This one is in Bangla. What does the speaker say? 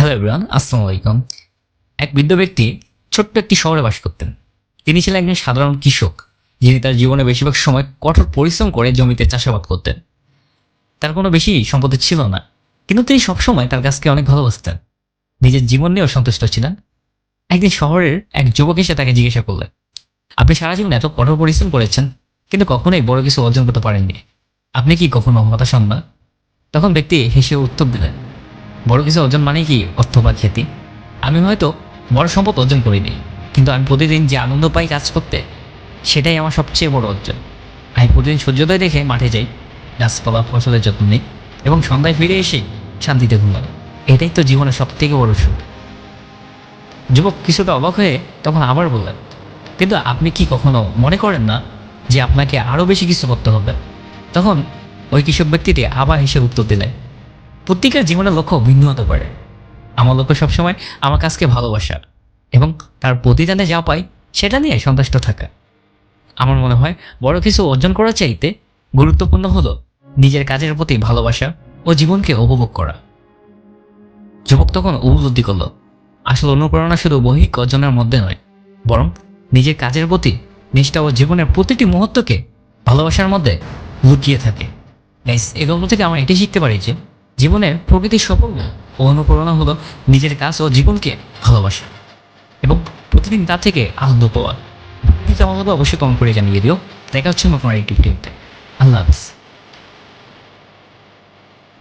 হ্যালো এভরিওয়ান, আসসালামু আলাইকুম। এক বৃদ্ধ ব্যক্তি ছোট্ট একটি শহরে বাস করতেন। তিনি ছিলেন একজন সাধারণ কৃষক, যিনি তার জীবনে বেশিরভাগ সময় কঠোর পরিশ্রম করে জমিতে চাষাবাদ করতেন। তার কোনো বেশি সম্পত্তি ছিল না, কিন্তু তিনি সবসময় তার কাছকে অনেক ভালোবাসতেন। নিজের জীবন নিয়েও সন্তুষ্ট ছিলেন। একদিন শহরের এক যুবক এসে তাকে জিজ্ঞাসা করলেন, আপনি সারা জীবন এত কঠোর পরিশ্রম করেছেন, কিন্তু কখনোই বড় কিছু অর্জন করতে পারেননি। আপনি কি কখনো হতাশ হন না? তখন ব্যক্তি হেসে উত্তর দিলেন, বড় কিছু অর্জন মানে কি অর্থ বা খ্যাতি? আমি হয়তো বড় সম্পদ অর্জন করিনি, কিন্তু আমি প্রতিদিন যে আনন্দ পাই কাজ করতে, সেটাই আমার সবচেয়ে বড় অর্জন। আমি প্রতিদিন সূর্যোদয় দেখে মাঠে যাই, গাছপালা ফসলের যত্ন নিই, এবং সন্ধ্যায় ফিরে এসে শান্তিতে ঘুমাই। এটাই তো জীবনের সব থেকে বড় সুখ। যুবক কিছুটা অবাক হয়ে তখন আবার বললেন, কিন্তু আপনি কি কখনো মনে করেন না যে আপনাকে আরও বেশি কিছু করতে হবে? তখন ওই কৃষক ব্যক্তিটি আবার হেসে উত্তর দিলেন, প্রত্যেকের জীবনের লক্ষ্য ভিন্ন হতে পারে। আমার লক্ষ্য সবসময় আমার কাজকে ভালোবাসা এবং তার প্রতিদানে যা পাই সেটা নিয়ে সন্তুষ্ট থাকা। আমার মনে হয় বড় কিছু অর্জন করার চাইতে গুরুত্বপূর্ণ হলো নিজের কাজের প্রতি ভালোবাসা ও জীবনকে উপভোগ করা। যুবক তখন উপলব্ধি করল, আসল অনুপ্রেরণা শুধু বহিক অর্জনের মধ্যে নয়, বরং নিজের কাজের প্রতি নিষ্ঠা ও জীবনের প্রতিটি মুহূর্তকে ভালোবাসার মধ্যে লুকিয়ে থাকে। গাইস, এই গল্প থেকে আমরা এটাই শিখতে পারি যে জীবনের প্রকৃতির সাফল্য ও অনুপ্রেরণা হলো নিজের কাজ ও জীবনকে ভালোবাসা এবং প্রতিদিন তার থেকে আনন্দ পাওয়া। কেমন হলো অবশ্যই কমেন্ট করে জানিয়ে দিও। দেখা হচ্ছে নতুন একটি ভিডিওতে। আল্লাহ হাফিজ।